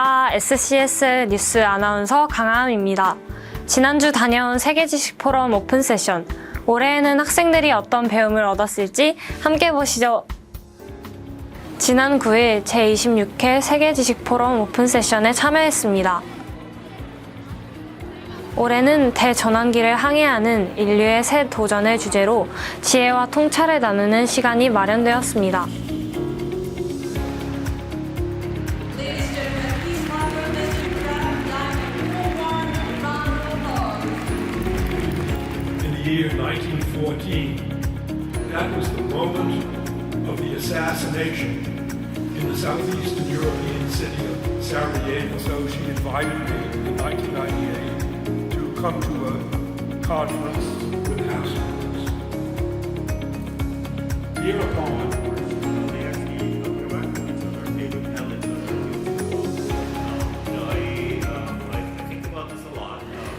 안녕하십니까. SCS 뉴스 아나운서 강하은입니다. 지난주 다녀온 세계지식 포럼 오픈 세션. 올해에는 학생들이 어떤 배움을 얻었을지 함께 보시죠. 지난 9일 제26회 세계지식 포럼 오픈 세션에 참여했습니다. 올해는 대전환기를 항해하는 인류의 새 도전을 주제로 지혜와 통찰을 나누는 시간이 마련되었습니다. Year 1914. That was the moment of the assassination in the southeastern European city of Sarajevo. So she invited me in 1998 to come to a conference with Haskins. Hereupon,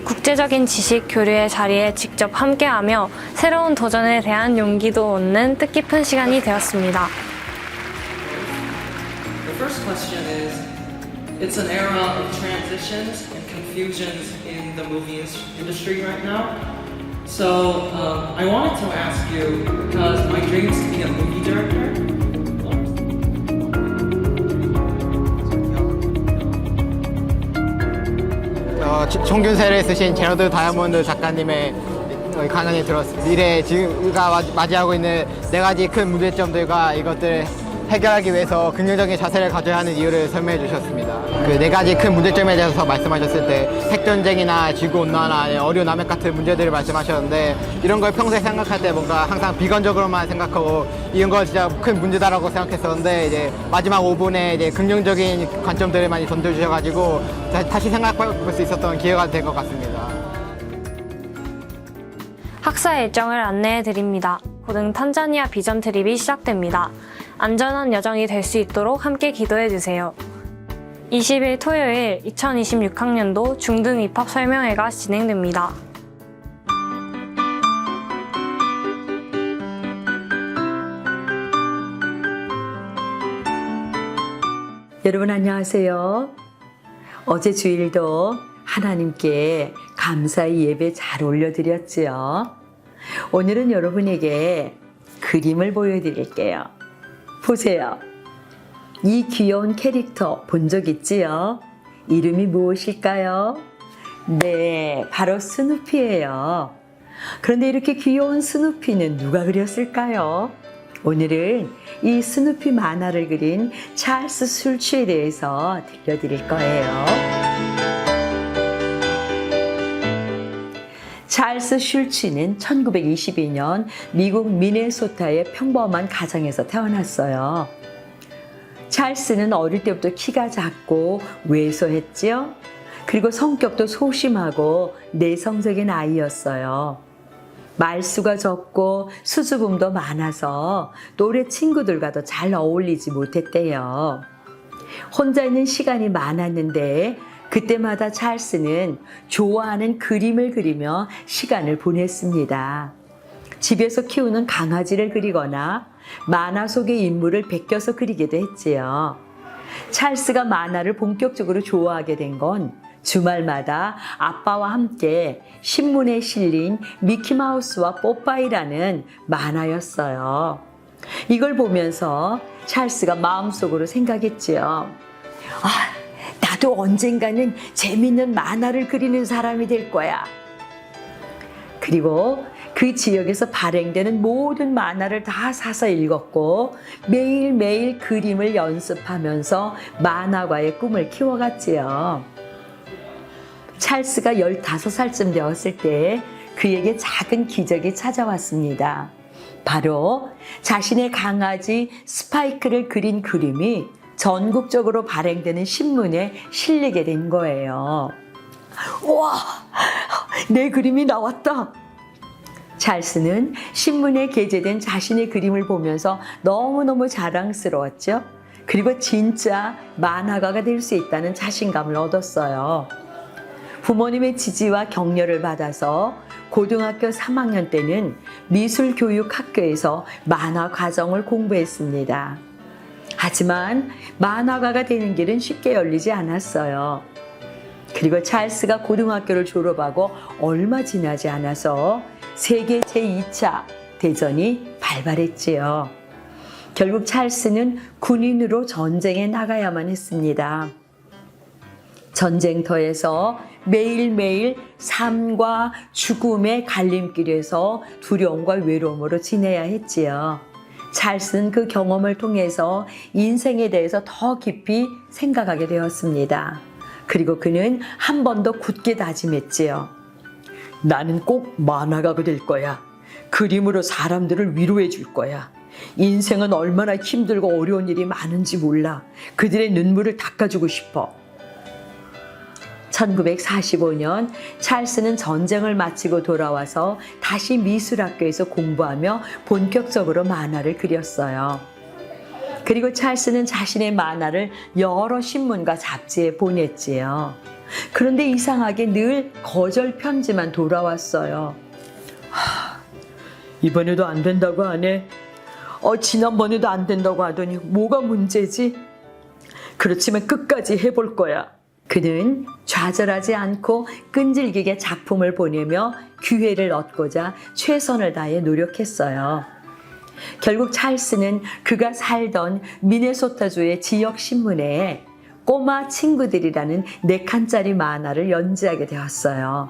국제적인 지식 교류의 자리에 직접 함께하며 새로운 도전에 대한 용기도 얻는 뜻깊은 시간이 되었습니다. The first question is, it's an era of transitions and confusions in the movie industry right now. So I wanted to ask you, because my dream is to be a movie director. 총균세를 쓰신 제너드 다이아몬드 작가님의 강연이 들었습니다. 미래 지금가 맞이하고 있는 네 가지 큰 문제점들과 이것들을 해결하기 위해서 긍정적인 자세를 가져야 하는 이유를 설명해 주셨습니다. 그 네 가지 큰 문제점에 대해서 말씀하셨을 때 핵전쟁이나 지구온난화, 어류남획 같은 문제들을 말씀하셨는데 이런 걸 평소에 생각할 때 뭔가 항상 비관적으로만 생각하고 이런 걸 진짜 큰 문제다라고 생각했었는데 이제 마지막 5분에 이제 긍정적인 관점들을 많이 던져주셔가지고 다시 생각해볼 수 있었던 기회가 된 것 같습니다. 학사 일정을 안내해 드립니다. 고등 탄자니아 비전 트립이 시작됩니다. 안전한 여정이 될 수 있도록 함께 기도해 주세요. 20일 토요일 2026학년도 중등 입학 설명회가 진행됩니다. 여러분 안녕하세요. 어제 주일도 하나님께 감사의 예배 잘 올려드렸지요. 오늘은 여러분에게 그림을 보여드릴게요. 보세요. 이 귀여운 캐릭터 본 적 있지요? 이름이 무엇일까요? 네, 바로 스누피예요. 그런데 이렇게 귀여운 스누피는 누가 그렸을까요? 오늘은 이 스누피 만화를 그린 찰스 슐츠에 대해서 들려드릴 거예요. 찰스 슐츠는 1922년 미국 미네소타의 평범한 가정에서 태어났어요. 찰스는 어릴 때부터 키가 작고 왜소했지요. 그리고 성격도 소심하고 내성적인 아이였어요. 말수가 적고 수줍음도 많아서 또래 친구들과도 잘 어울리지 못했대요. 혼자 있는 시간이 많았는데 그때마다 찰스는 좋아하는 그림을 그리며 시간을 보냈습니다. 집에서 키우는 강아지를 그리거나 만화 속의 인물을 베껴서 그리기도 했지요. 찰스가 만화를 본격적으로 좋아하게 된 건 주말마다 아빠와 함께 신문에 실린 미키마우스와 뽀빠이라는 만화였어요. 이걸 보면서 찰스가 마음속으로 생각했지요. 나도 언젠가는 재밌는 만화를 그리는 사람이 될 거야. 그리고 그 지역에서 발행되는 모든 만화를 다 사서 읽었고 매일매일 그림을 연습하면서 만화가의 꿈을 키워갔지요. 찰스가 15살쯤 되었을 때 그에게 작은 기적이 찾아왔습니다. 바로 자신의 강아지 스파이크를 그린 그림이 전국적으로 발행되는 신문에 실리게 된 거예요. 우와! 내 그림이 나왔다! 찰스는 신문에 게재된 자신의 그림을 보면서 너무너무 자랑스러웠죠. 그리고 진짜 만화가가 될 수 있다는 자신감을 얻었어요. 부모님의 지지와 격려를 받아서 고등학교 3학년 때는 미술교육학교에서 만화 과정을 공부했습니다. 하지만 만화가가 되는 길은 쉽게 열리지 않았어요. 그리고 찰스가 고등학교를 졸업하고 얼마 지나지 않아서 세계 제2차 대전이 발발했지요. 결국 찰스는 군인으로 전쟁에 나가야만 했습니다. 전쟁터에서 매일매일 삶과 죽음의 갈림길에서 두려움과 외로움으로 지내야 했지요. 찰스는 그 경험을 통해서 인생에 대해서 더 깊이 생각하게 되었습니다. 그리고 그는 한 번 더 굳게 다짐했지요. 나는 꼭 만화가가 될 거야. 그림으로 사람들을 위로해 줄 거야. 인생은 얼마나 힘들고 어려운 일이 많은지 몰라. 그들의 눈물을 닦아주고 싶어. 1945년 찰스는 전쟁을 마치고 돌아와서 다시 미술학교에서 공부하며 본격적으로 만화를 그렸어요. 그리고 찰스는 자신의 만화를 여러 신문과 잡지에 보냈지요. 그런데 이상하게 늘 거절 편지만 돌아왔어요. 이번에도 안 된다고 하네. 지난번에도 안 된다고 하더니 뭐가 문제지? 그렇지만 끝까지 해볼 거야. 그는 좌절하지 않고 끈질기게 작품을 보내며 기회를 얻고자 최선을 다해 노력했어요. 결국 찰스는 그가 살던 미네소타주의 지역 신문에 꼬마 친구들이라는 4칸짜리 만화를 연재하게 되었어요.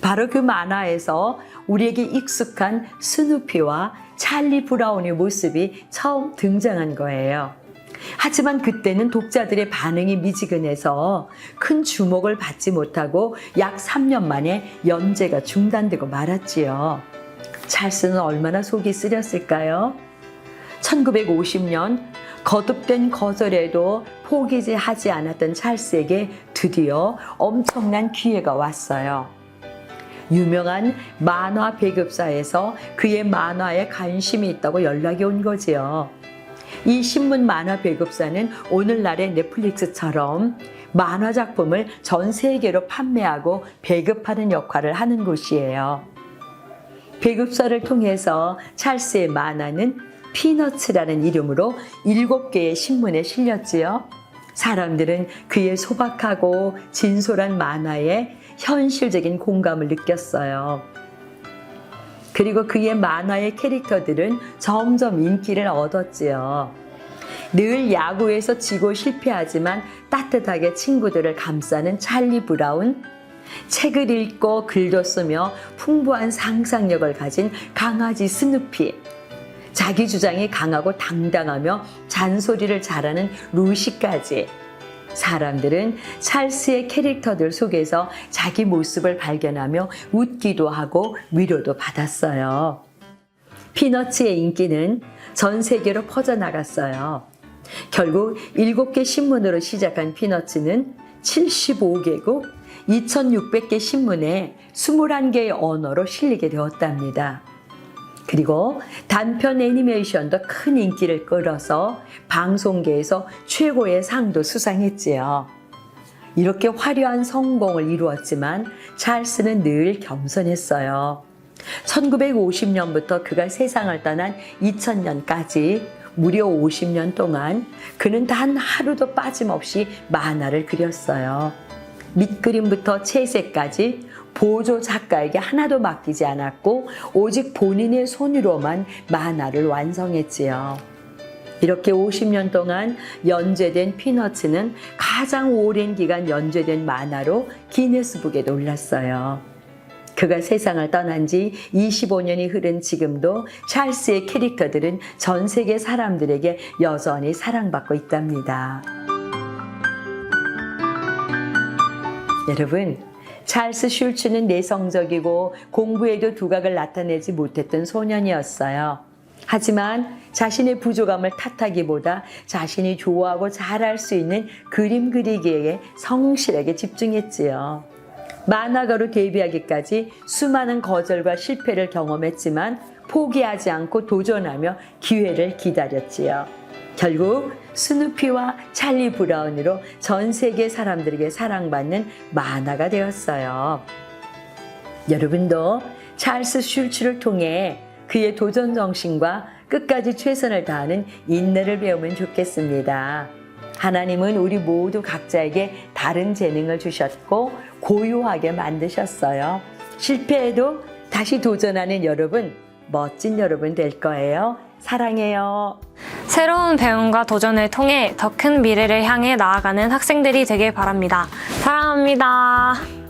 바로 그 만화에서 우리에게 익숙한 스누피와 찰리 브라운의 모습이 처음 등장한 거예요. 하지만 그때는 독자들의 반응이 미지근해서 큰 주목을 받지 못하고 약 3년 만에 연재가 중단되고 말았지요. 찰스는 얼마나 속이 쓰렸을까요? 1950년 거듭된 거절에도 포기지 하지 않았던 찰스에게 드디어 엄청난 기회가 왔어요. 유명한 만화 배급사에서 그의 만화에 관심이 있다고 연락이 온 거지요. 이 신문 만화 배급사는 오늘날의 넷플릭스처럼 만화 작품을 전 세계로 판매하고 배급하는 역할을 하는 곳이에요. 배급사를 통해서 찰스의 만화는 피너츠라는 이름으로 7개의 신문에 실렸지요. 사람들은 그의 소박하고 진솔한 만화에 현실적인 공감을 느꼈어요. 그리고 그의 만화의 캐릭터들은 점점 인기를 얻었지요. 늘 야구에서 지고 실패하지만 따뜻하게 친구들을 감싸는 찰리 브라운, 책을 읽고 글도 쓰며 풍부한 상상력을 가진 강아지 스누피, 자기 주장이 강하고 당당하며 잔소리를 잘하는 루시까지 사람들은 찰스의 캐릭터들 속에서 자기 모습을 발견하며 웃기도 하고 위로도 받았어요. 피너츠의 인기는 전 세계로 퍼져나갔어요. 결국 7개 신문으로 시작한 피너츠는 75개국 2600개 신문에 21개의 언어로 실리게 되었답니다. 그리고 단편 애니메이션도 큰 인기를 끌어서 방송계에서 최고의 상도 수상했지요. 이렇게 화려한 성공을 이루었지만 찰스는 늘 겸손했어요. 1950년부터 그가 세상을 떠난 2000년까지 무려 50년 동안 그는 단 하루도 빠짐없이 만화를 그렸어요. 밑그림부터 채색까지 보조 작가에게 하나도 맡기지 않았고 오직 본인의 손으로만 만화를 완성했지요. 이렇게 50년 동안 연재된 피너츠는 가장 오랜 기간 연재된 만화로 기네스북에 올랐어요. 그가 세상을 떠난 지 25년이 흐른 지금도 찰스의 캐릭터들은 전 세계 사람들에게 여전히 사랑받고 있답니다. 여러분, 찰스 슐츠는 내성적이고 공부에도 두각을 나타내지 못했던 소년이었어요. 하지만 자신의 부족함을 탓하기보다 자신이 좋아하고 잘할 수 있는 그림 그리기에 성실하게 집중했지요. 만화가로 데뷔하기까지 수많은 거절과 실패를 경험했지만 포기하지 않고 도전하며 기회를 기다렸지요. 결국 스누피와 찰리 브라운으로 전 세계 사람들에게 사랑받는 만화가 되었어요. 여러분도 찰스 슐츠를 통해 그의 도전 정신과 끝까지 최선을 다하는 인내를 배우면 좋겠습니다. 하나님은 우리 모두 각자에게 다른 재능을 주셨고 고유하게 만드셨어요. 실패해도 다시 도전하는 여러분, 멋진 여러분 될 거예요. 사랑해요. 새로운 배움과 도전을 통해 더 큰 미래를 향해 나아가는 학생들이 되길 바랍니다. 사랑합니다.